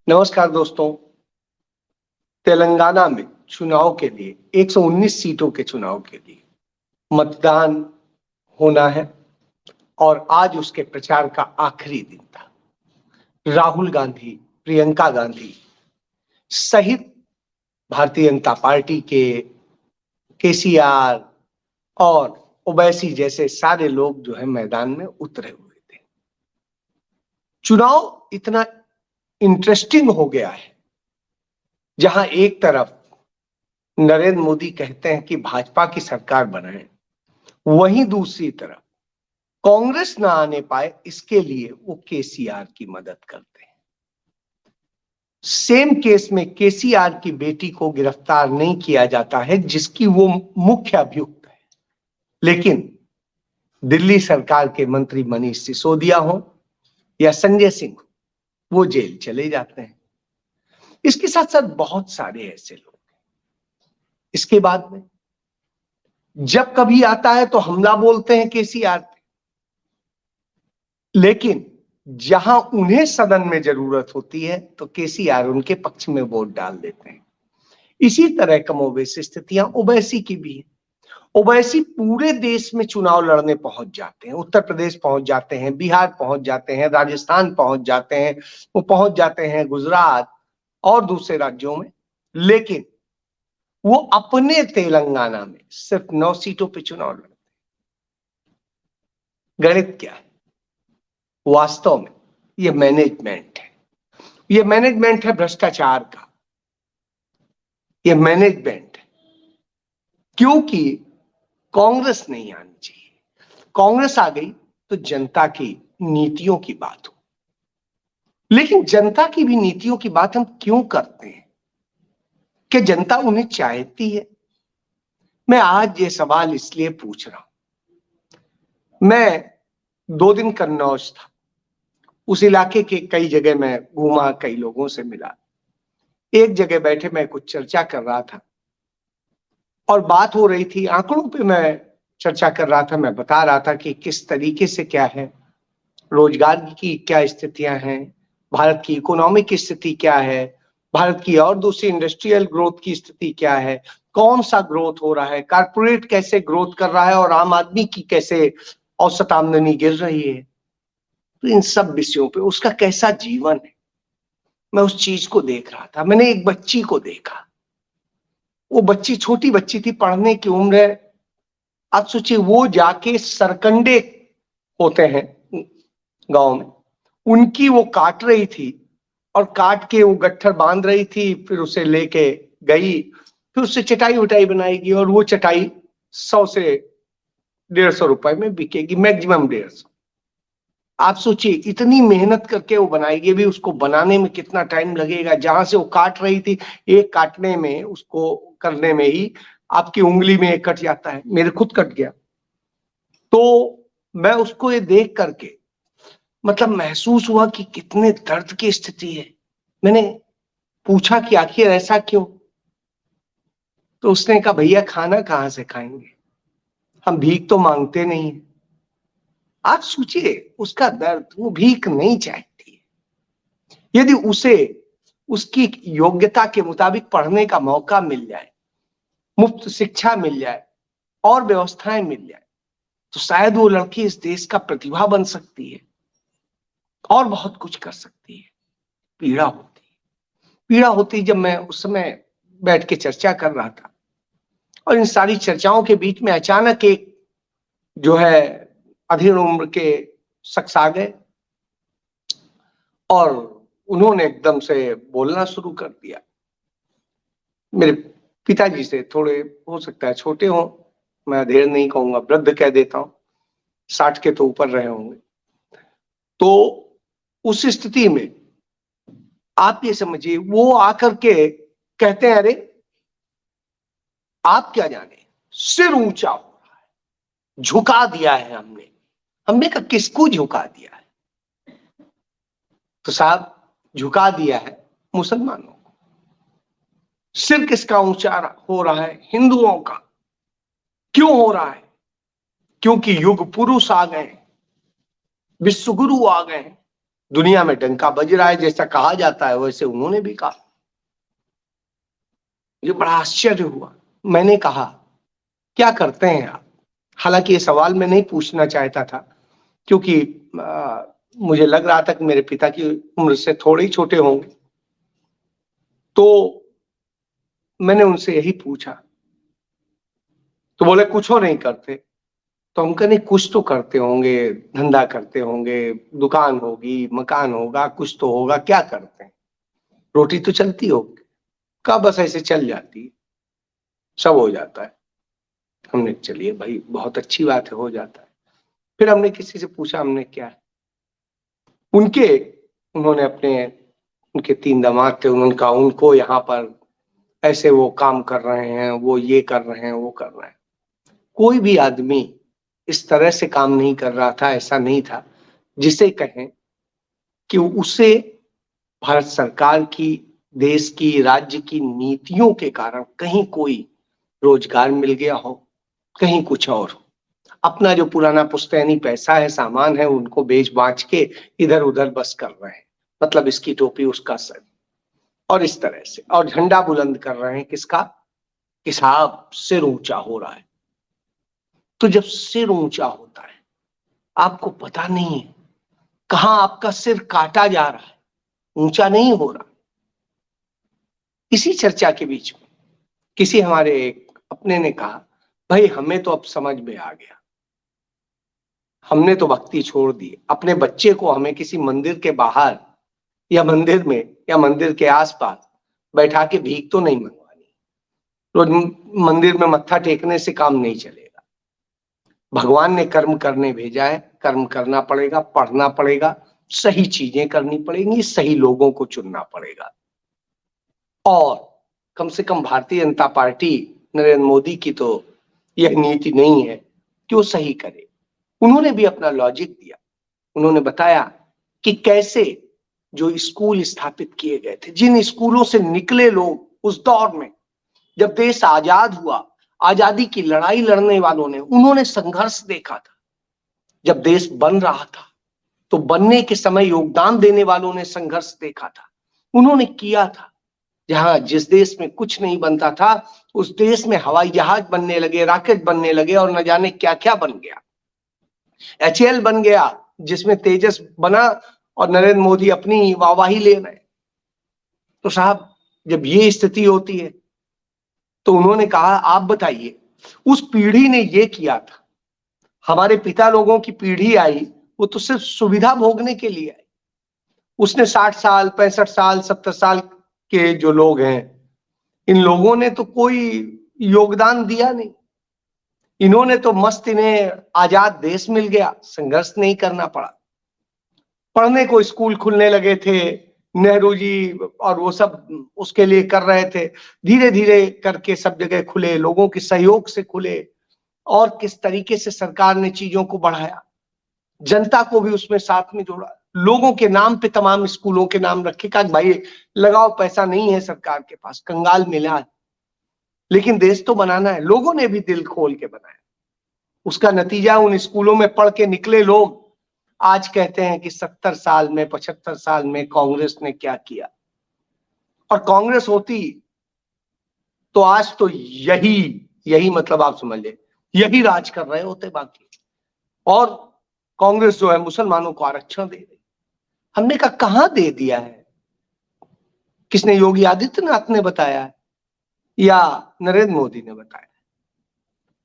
नमस्कार दोस्तों। तेलंगाना में चुनाव के लिए 119 सीटों के चुनाव के लिए मतदान होना है और आज उसके प्रचार का आखिरी दिन था। राहुल गांधी, प्रियंका गांधी सहित भारतीय जनता पार्टी के केसीआर और ओवैसी जैसे सारे लोग जो है मैदान में उतरे हुए थे। चुनाव इतना इंटरेस्टिंग हो गया है जहां एक तरफ नरेंद्र मोदी कहते हैं कि भाजपा की सरकार बनाए, वहीं दूसरी तरफ कांग्रेस ना आने पाए इसके लिए वो केसीआर की मदद करते हैं। सेम केस में केसीआर की बेटी को गिरफ्तार नहीं किया जाता है जिसकी वो मुख्य अभियुक्त है, लेकिन दिल्ली सरकार के मंत्री मनीष सिसोदिया हो या संजय सिंह वो जेल चले जाते हैं। इसके साथ साथ बहुत सारे ऐसे लोग हैं। इसके बाद में जब कभी आता है तो हमला बोलते हैं केसीआर पे, लेकिन जहां उन्हें सदन में जरूरत होती है तो केसीआर उनके पक्ष में वोट डाल देते हैं। इसी तरह कमोबेश स्थितियां ओवैसी की भी है। ओवैसी पूरे देश में चुनाव लड़ने पहुंच जाते हैं, उत्तर प्रदेश पहुंच जाते हैं, बिहार पहुंच जाते हैं, राजस्थान पहुंच जाते हैं, वो पहुंच जाते हैं गुजरात और दूसरे राज्यों में, लेकिन वो अपने तेलंगाना में सिर्फ 9 सीटों पे चुनाव लड़ते हैं। गणित क्या है? वास्तव में ये मैनेजमेंट है। ये मैनेजमेंट है भ्रष्टाचार का। ये मैनेजमेंट है क्योंकि कांग्रेस नहीं आनी चाहिए। कांग्रेस आ गई तो जनता की नीतियों की बात हो, लेकिन जनता की भी नीतियों की बात हम क्यों करते हैं? कि जनता उन्हें चाहती है। मैं आज ये सवाल इसलिए पूछ रहा हूं। मैं 2 दिन कन्नौज था, उस इलाके के कई जगह मैं घूमा, कई लोगों से मिला। एक जगह बैठे मैं कुछ चर्चा कर रहा था और बात हो रही थी, आंकड़ों पे मैं चर्चा कर रहा था। मैं बता रहा था कि किस तरीके से क्या है, रोजगार की क्या स्थितियां हैं, भारत की इकोनॉमिक स्थिति क्या है, भारत की और दूसरी इंडस्ट्रियल ग्रोथ की स्थिति क्या है, कौन सा ग्रोथ हो रहा है, कारपोरेट कैसे ग्रोथ कर रहा है और आम आदमी की कैसे औसत आमदनी गिर रही है। तो इन सब विषयों पे उसका कैसा जीवन है, मैं उस चीज को देख रहा था। मैंने एक बच्ची को देखा। वो बच्ची छोटी बच्ची थी, पढ़ने की उम्र है। आप सोचिए, वो जाके सरकंडे होते हैं गांव में, उनकी वो काट रही थी और काट के वो गट्ठर बांध रही थी, फिर उसे लेके गई, फिर उससे चटाई वटाई बनाएगी और वो चटाई 100 से 150 रुपए में बिकेगी, मैक्सिमम 150। आप सोचिए, इतनी मेहनत करके वो बनाएगी, भी उसको बनाने में कितना टाइम लगेगा। जहां से वो काट रही थी, एक काटने में, उसको करने में ही आपकी उंगली में एक कट जाता है। मेरे खुद कट गया। तो मैं उसको ये देख करके मतलब महसूस हुआ कि कितने दर्द की स्थिति है। मैंने पूछा कि आखिर ऐसा क्यों? तो उसने कहा, भैया खाना कहां से खाएंगे, हम भीख तो मांगते नहीं है। आप सोचिए उसका दर्द। वो भीख नहीं चाहती है। यदि उसे उसकी योग्यता के मुताबिक पढ़ने का मौका मिल जाए, मुफ्त शिक्षा मिल जाए और व्यवस्थाएं मिल जाए, तो शायद वो लड़की इस देश का प्रतिभा बन सकती है और बहुत कुछ कर सकती है। पीड़ा होती है, पीड़ा होती। जब मैं उस समय बैठ के चर्चा कर रहा था और इन सारी चर्चाओं के बीच में अचानक एक जो है अधेड़ उम्र के शख्स आ गए और उन्होंने एकदम से बोलना शुरू कर दिया। मेरे पिताजी से थोड़े हो सकता है छोटे हों, मैं अधेड़ नहीं कहूंगा, वृद्ध कह देता हूं, 60 के तो ऊपर रहे होंगे। तो उस स्थिति में आप ये समझिए, वो आकर के कहते हैं, अरे आप क्या जाने, सिर ऊंचा हो रहा है, झुका दिया है हमने। हमने कहा किसको झुका दिया है? तो साहब, झुका दिया है मुसलमानों को। सिर किसका ऊंचा हो रहा है? हिंदुओं का। क्यों हो रहा है? क्योंकि युग पुरुष आ गए, विश्वगुरु आ गए, दुनिया में डंका बज रहा है, जैसा कहा जाता है वैसे उन्होंने भी कहा। मुझे बड़ा आश्चर्य हुआ। मैंने कहा क्या करते हैं आप? हालांकि ये सवाल मैं नहीं पूछना चाहता था, क्योंकि मुझे लग रहा था कि मेरे पिता की उम्र से थोड़े ही छोटे होंगे। तो मैंने उनसे यही पूछा, तो बोले कुछ नहीं करते। तो हम कहे कुछ तो करते होंगे, धंधा करते होंगे, दुकान होगी, मकान होगा, कुछ तो होगा, क्या करते हैं? रोटी तो चलती होगी। का बस ऐसे चल जाती है, सब हो जाता है। हमने चलिए भाई बहुत अच्छी बात है, हो जाता है। फिर हमने किसी से पूछा हमने क्या है? उनके उन्होंने अपने उनके 3 दामाद थे, उन्होंने कहा उनको यहाँ पर ऐसे वो काम कर रहे हैं, वो ये कर रहे हैं, वो कर रहे हैं। कोई भी आदमी इस तरह से काम नहीं कर रहा था, ऐसा नहीं था जिसे कहें कि उसे भारत सरकार की, देश की, राज्य की नीतियों के कारण कहीं कोई रोजगार मिल गया हो, कहीं कुछ और हो। अपना जो पुराना पुश्तैनी पैसा है, सामान है, उनको बेच बाच के इधर उधर बस कर रहे हैं। मतलब इसकी टोपी उसका सर, और इस तरह से, और झंडा बुलंद कर रहे हैं किसका? कि साहब सिर ऊंचा हो रहा है। तो जब सिर ऊंचा होता है, आपको पता नहीं है कहां आपका सिर काटा जा रहा है, ऊंचा नहीं हो रहा। इसी चर्चा के बीच में किसी हमारे एक अपने ने कहा, भाई हमें तो अब समझ में आ गया, हमने तो भक्ति छोड़ दी, अपने बच्चे को हमें किसी मंदिर के बाहर या मंदिर में या मंदिर के आसपास बैठा के भीख तो नहीं मंगवानी। रोज मंदिर में मत्था टेकने से काम नहीं चलेगा। भगवान ने कर्म करने भेजा है, कर्म करना पड़ेगा, पढ़ना पड़ेगा, सही चीजें करनी पड़ेंगी, सही लोगों को चुनना पड़ेगा। और कम से कम भारतीय जनता पार्टी, नरेंद्र मोदी की तो यह नीति नहीं है कि वो सही करे। उन्होंने भी अपना लॉजिक दिया। उन्होंने बताया कि कैसे जो स्कूल स्थापित किए गए थे, जिन स्कूलों से निकले लोग उस दौर में, जब देश आजाद हुआ, आजादी की लड़ाई लड़ने वालों ने, उन्होंने संघर्ष देखा था। जब देश बन रहा था तो बनने के समय योगदान देने वालों ने संघर्ष देखा था, उन्होंने किया था। जहां जिस देश में कुछ नहीं बनता था, उस देश में हवाई जहाज बनने लगे, रॉकेट बनने लगे, और न जाने क्या क्या बन गया। HAL बन गया, जिसमें तेजस बना, और नरेंद्र मोदी अपनी वाहवाही ले रहे। तो साहब जब ये स्थिति होती है तो उन्होंने कहा आप बताइए, उस पीढ़ी ने ये किया था, हमारे पिता लोगों की पीढ़ी आई, वो तो सिर्फ सुविधा भोगने के लिए आई। उसने 60 साल, 65 साल, 70 साल के जो लोग हैं, इन लोगों ने तो कोई योगदान दिया नहीं। इन्होंने तो मस्त, इन्हें आजाद देश मिल गया, संघर्ष नहीं करना पड़ा। पढ़ने को स्कूल खुलने लगे थे, नेहरू जी और वो सब उसके लिए कर रहे थे। धीरे धीरे करके सब जगह खुले, लोगों के सहयोग से खुले, और किस तरीके से सरकार ने चीजों को बढ़ाया, जनता को भी उसमें साथ में जोड़ा। लोगों के नाम पे तमाम स्कूलों के नाम रखे, कहा भाई लगाओ, पैसा नहीं है सरकार के पास, कंगाल मिला, लेकिन देश तो बनाना है। लोगों ने भी दिल खोल के बनाया। उसका नतीजा उन स्कूलों में पढ़ के निकले लोग आज कहते हैं कि 70 साल में, 75 साल में कांग्रेस ने क्या किया। और कांग्रेस होती तो आज तो यही यही मतलब आप समझ ले, यही राज कर रहे होते बाकी। और कांग्रेस जो है मुसलमानों को आरक्षण दे रही। हमने कहा कहां दे दिया है? किसने? योगी आदित्यनाथ ने बताया है या नरेंद्र मोदी ने बताया?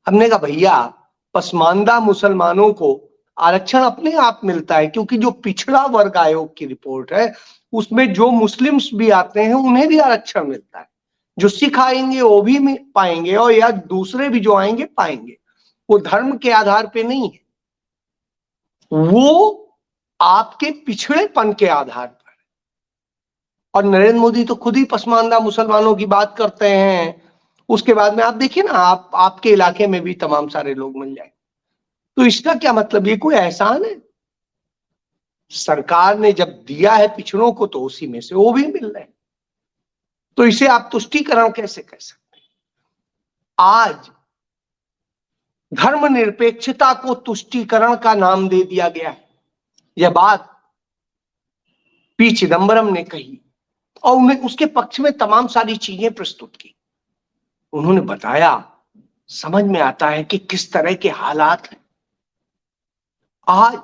हमने कहा भैया, पसमानदा मुसलमानों को आरक्षण अपने आप मिलता है, क्योंकि जो पिछड़ा वर्ग आयोग की रिपोर्ट है उसमें जो मुस्लिम्स भी आते हैं उन्हें भी आरक्षण मिलता है। जो सिख आएंगे वो भी पाएंगे, और या दूसरे भी जो आएंगे पाएंगे। वो धर्म के आधार पे नहीं है, वो आपके पिछड़ेपन के आधार पर। और नरेंद्र मोदी तो खुद ही पसमानदा मुसलमानों की बात करते हैं। उसके बाद में आप देखिए ना, आपके इलाके में भी तमाम सारे लोग मिल जाएंगे। तो इसका क्या मतलब? ये कोई एहसान है? सरकार ने जब दिया है पिछड़ों को तो उसी में से वो भी मिल रहे हैं। तो इसे आप तुष्टीकरण कैसे कह सकते हैं? आज धर्मनिरपेक्षता को तुष्टीकरण का नाम दे दिया गया है। यह बात पी चिदम्बरम ने कही और उन्हें उसके पक्ष में तमाम सारी चीजें प्रस्तुत की। उन्होंने बताया, समझ में आता है कि किस तरह के हालात हैं। आज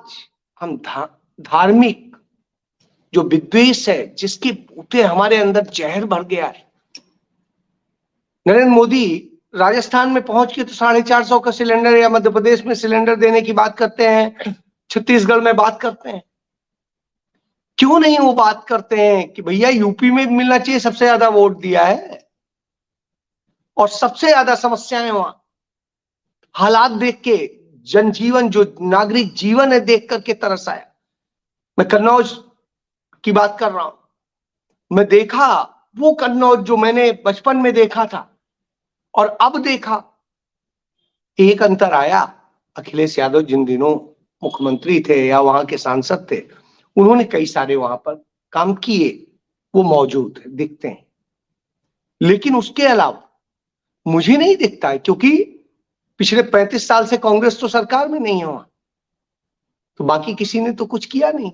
हम धार्मिक जो विद्वेष है, जिसके बूते हमारे अंदर जहर भर गया है। नरेंद्र मोदी राजस्थान में पहुंच के तो 450 का सिलेंडर या मध्य प्रदेश में सिलेंडर देने की बात करते हैं, छत्तीसगढ़ में बात करते हैं। क्यों नहीं वो बात करते हैं कि भैया यूपी में मिलना चाहिए, सबसे ज्यादा वोट दिया है और सबसे ज्यादा समस्याएं वहां। हालात देख के, जनजीवन जो नागरिक जीवन है देख करके तरस आया। मैं कन्नौज की बात कर रहा हूं। मैं देखा वो कन्नौज जो मैंने बचपन में देखा था और अब देखा, एक अंतर आया। अखिलेश यादव जिन दिनों मुख्यमंत्री थे या वहां के सांसद थे, उन्होंने कई सारे वहां पर काम किए, वो मौजूद है, दिखते हैं। लेकिन उसके अलावा मुझे नहीं दिखता है, क्योंकि पिछले 35 साल से कांग्रेस तो सरकार में नहीं है वहां, तो बाकी किसी ने तो कुछ किया नहीं।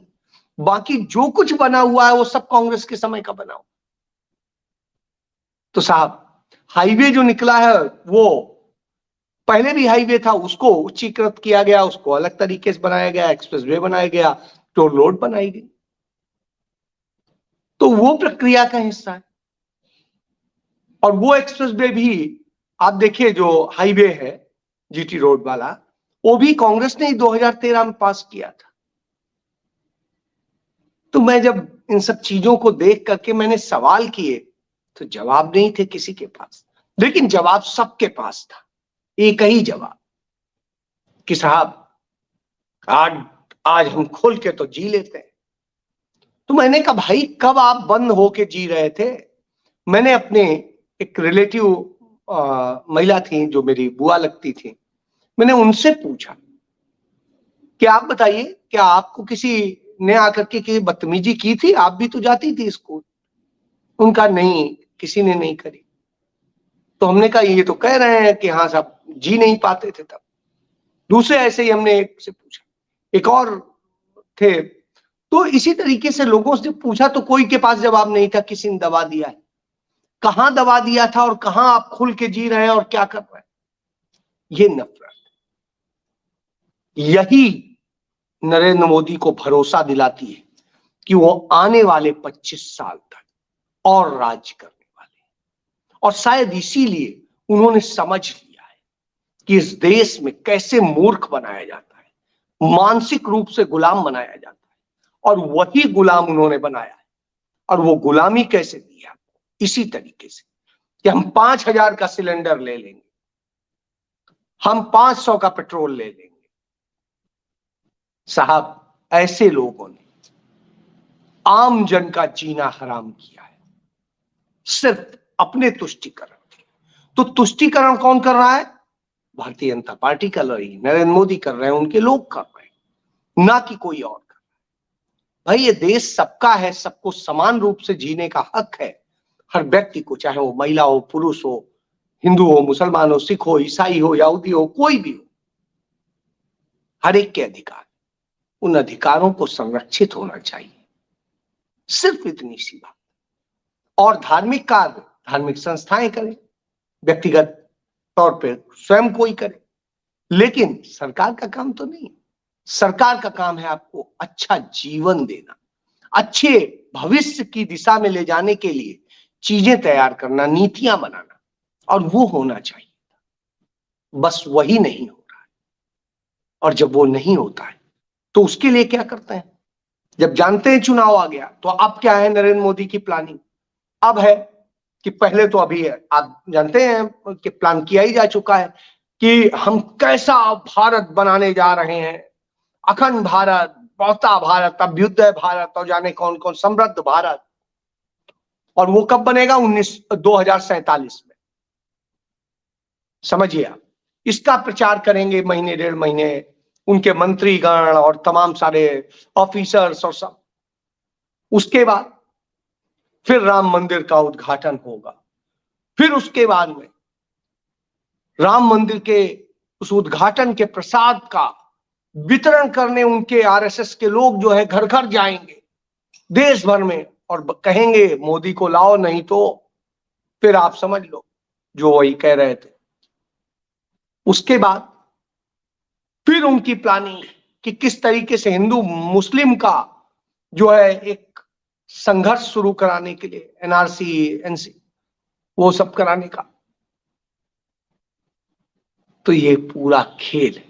बाकी जो कुछ बना हुआ है वो सब कांग्रेस के समय का बना हुआ। तो साहब, हाईवे जो निकला है वो पहले भी हाईवे था, उसको उच्चीकृत किया गया, उसको अलग तरीके से बनाया गया, एक्सप्रेसवे बनाया गया, टोल रोड बनाई गई। तो वो प्रक्रिया का हिस्सा है। और वो एक्सप्रेसवे भी आप देखिए, जो हाईवे है जीटी रोड वाला, वो भी कांग्रेस ने ही 2013 में पास किया था। तो मैं जब इन सब चीजों को देख करके मैंने सवाल किए, तो जवाब नहीं थे किसी के पास, लेकिन जवाब सबके पास था, एक ही जवाब कि साहब आज आज हम खुल के तो जी लेते हैं। तो मैंने कहा, भाई कब आप बंद होके जी रहे थे? मैंने अपने एक रिलेटिव महिला थी जो मेरी बुआ लगती थी, मैंने उनसे पूछा कि आप बताइए, क्या आपको किसी ने आकर के बदतमीजी की थी? आप भी तो जाती थी स्कूल। उनका नहीं, किसी ने नहीं करी। तो हमने कहा, ये तो कह रहे हैं कि हाँ साहब जी नहीं पाते थे तब। दूसरे ऐसे ही हमने एक से पूछा, एक और थे। तो इसी तरीके से लोगों से पूछा तो कोई के पास जवाब नहीं था, किसी ने दबा दिया है। कहां दबा दिया था और कहां आप खुल के जी रहे हैं और क्या कर रहे हैं? ये नफरत, यही नरेंद्र मोदी को भरोसा दिलाती है कि वो आने वाले 25 साल तक और राज करने वाले हैं। और शायद इसीलिए उन्होंने समझ लिया है कि इस देश में कैसे मूर्ख बनाया जाता है, मानसिक रूप से गुलाम बनाया जाता है, और वही गुलाम उन्होंने बनाया है। और वो गुलामी कैसे दी है? इसी तरीके से कि हम 5,000 का सिलेंडर ले लेंगे, हम 500 का पेट्रोल ले लेंगे। साहब, ऐसे लोगों ने आम जन का जीना हराम किया है, सिर्फ अपने तुष्टिकरण के। तो तुष्टिकरण कौन कर रहा है? भारतीय जनता पार्टी कर रही है, नरेंद्र मोदी कर रहे हैं, उनके लोग कर रहे हैं, ना कि कोई और कर रहा है। भाई, ये देश सबका है, सबको समान रूप से जीने का हक है। हर व्यक्ति को, चाहे वो महिला हो, पुरुष हो, हिंदू हो, मुसलमान हो, सिख हो, ईसाई हो, यहूदी हो, कोई भी हो, हर एक के अधिकार, उन अधिकारों को संरक्षित होना चाहिए। सिर्फ इतनी सी बात। और धार्मिक कार्य धार्मिक संस्थाएं करें, व्यक्तिगत तौर पे स्वयं कोई करे, लेकिन सरकार का काम तो नहीं। सरकार का काम है आपको अच्छा जीवन देना, अच्छे भविष्य की दिशा में ले जाने के लिए चीजें तैयार करना, नीतियां बनाना, और वो होना चाहिए। बस वही नहीं हो रहा है। और जब वो नहीं होता है तो उसके लिए क्या करते हैं? जब जानते हैं चुनाव आ गया, तो अब क्या है नरेंद्र मोदी की प्लानिंग? अब है कि पहले तो अभी है, आप जानते हैं कि प्लान किया ही जा चुका है कि हम कैसा भारत बनाने जा रहे हैं, अखंड भारत, बौता भारत, अभ्युदय भारत, और जाने कौन कौन, समृद्ध भारत। और वो कब बनेगा? 2047 में। समझिए आप, इसका प्रचार करेंगे महीने डेढ़ महीने उनके मंत्रीगण और तमाम सारे ऑफिसर्स और सब। उसके बाद फिर राम मंदिर का उद्घाटन होगा। फिर उसके बाद में राम मंदिर के उस उद्घाटन के प्रसाद का वितरण करने उनके आरएसएस के लोग जो है घर घर जाएंगे। देश भर में, और कहेंगे मोदी को लाओ, नहीं तो फिर आप समझ लो जो वही कह रहे थे। उसके बाद फिर उनकी प्लानिंग कि किस तरीके से हिंदू मुस्लिम का जो है एक संघर्ष शुरू कराने के लिए, एनआरसी, एनसी, वो सब कराने का। तो ये पूरा खेल है।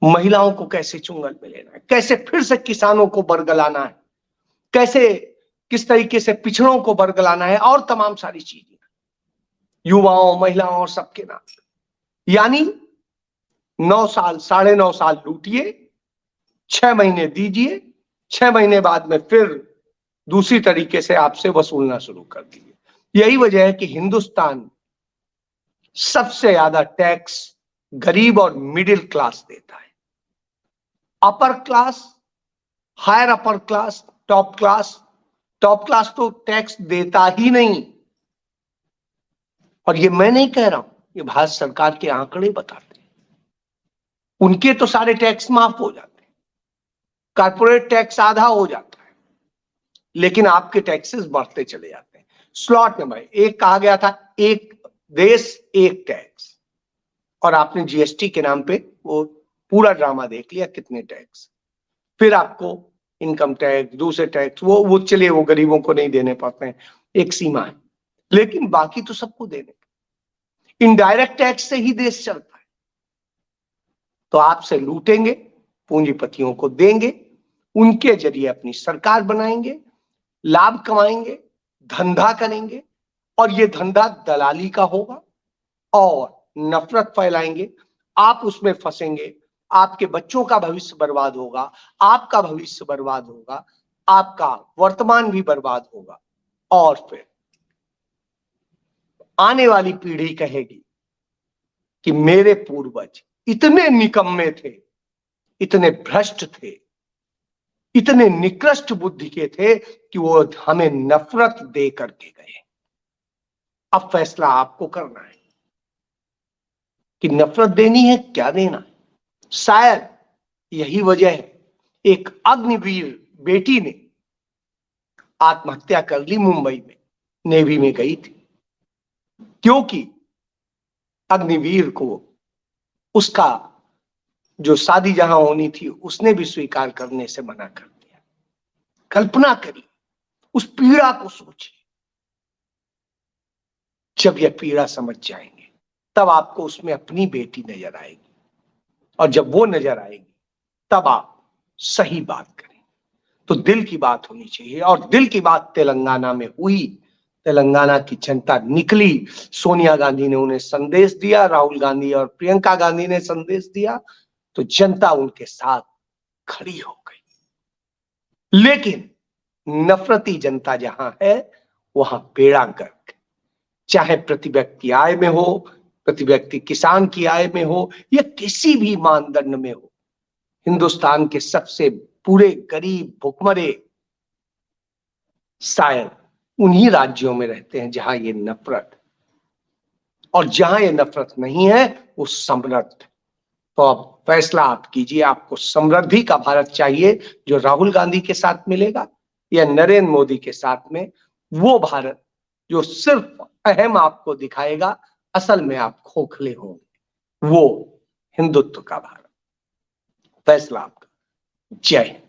महिलाओं को कैसे चुंगल में लेना है, कैसे फिर से किसानों को बरगलाना है, कैसे किस तरीके से पिछड़ों को बरगलाना है, और तमाम सारी चीजें, युवाओं, महिलाओं और सबके नाम। यानी 9 साल, 9.5 साल लूटिए, 6 महीने दीजिए, 6 महीने बाद में फिर दूसरी तरीके से आपसे वसूलना शुरू कर दीजिए। यही वजह है कि हिंदुस्तान सबसे ज्यादा टैक्स गरीब और मिडिल क्लास देता है। Upper class, higher upper class, top class, top class तो टैक्स देता ही नहीं। और ये मैं नहीं कह रहा हूं, ये भारत सरकार के आंकड़े बताते हैं। उनके तो सारे टैक्स माफ हो जाते हैं, कारपोरेट टैक्स आधा हो जाता है, लेकिन आपके टैक्सेस बढ़ते चले जाते हैं। स्लॉट में भाई एक कहा गया था, एक देश एक टैक्स, और आपने जीएसटी के नाम पे वो पूरा ड्रामा देख लिया, कितने टैक्स। फिर आपको इनकम टैक्स, दूसरे टैक्स, वो चलिए वो गरीबों को नहीं देने पड़ते हैं, एक सीमा है, लेकिन बाकी तो सबको देने। इनडायरेक्ट टैक्स से ही देश चलता है। तो आपसे लूटेंगे, पूंजीपतियों को देंगे, उनके जरिए अपनी सरकार बनाएंगे, लाभ कमाएंगे, धंधा करेंगे, और ये धंधा दलाली का होगा और नफरत फैलाएंगे। आप उसमें फंसेंगे, आपके बच्चों का भविष्य बर्बाद होगा, आपका भविष्य बर्बाद होगा, आपका वर्तमान भी बर्बाद होगा, और फिर आने वाली पीढ़ी कहेगी कि मेरे पूर्वज इतने निकम्मे थे, इतने भ्रष्ट थे, इतने निकृष्ट बुद्धि के थे कि वो हमें नफरत दे करके गए। अब फैसला आपको करना है कि नफरत देनी है, क्या देना है। शायद यही वजह है एक अग्निवीर बेटी ने आत्महत्या कर ली मुंबई में, नेवी में गई थी, क्योंकि अग्निवीर को उसका जो शादी जहां होनी थी उसने भी स्वीकार करने से मना कर दिया। कल्पना करिए, उस पीड़ा को सोचिए। जब यह पीड़ा समझ जाएंगे तब आपको उसमें अपनी बेटी नजर आएगी, और जब वो नजर आएगी तब आप सही बात करें। तो दिल की बात होनी चाहिए, और दिल की बात तेलंगाना में हुई। तेलंगाना की जनता निकली, सोनिया गांधी ने उन्हें संदेश दिया, राहुल गांधी और प्रियंका गांधी ने संदेश दिया, तो जनता उनके साथ खड़ी हो गई। लेकिन नफरती जनता जहां है वहां बेड़ा गर्क, चाहे प्रति व्यक्ति आय में हो, प्रति व्यक्ति किसान की आय में हो, या किसी भी मानदंड में हो, हिंदुस्तान के सबसे पूरे गरीब भुखमरे शायद उन्हीं राज्यों में रहते हैं जहां ये नफरत, और जहां ये नफरत नहीं है वो समृद्ध। तो अब फैसला आप कीजिए, आपको समृद्धि का भारत चाहिए जो राहुल गांधी के साथ मिलेगा, या नरेंद्र मोदी के साथ में वो भारत जो सिर्फ अहम आपको दिखाएगा, असल में आप खोखले होंगे, वो हिंदुत्व का भारत। फैसला आपका। जय हिंद।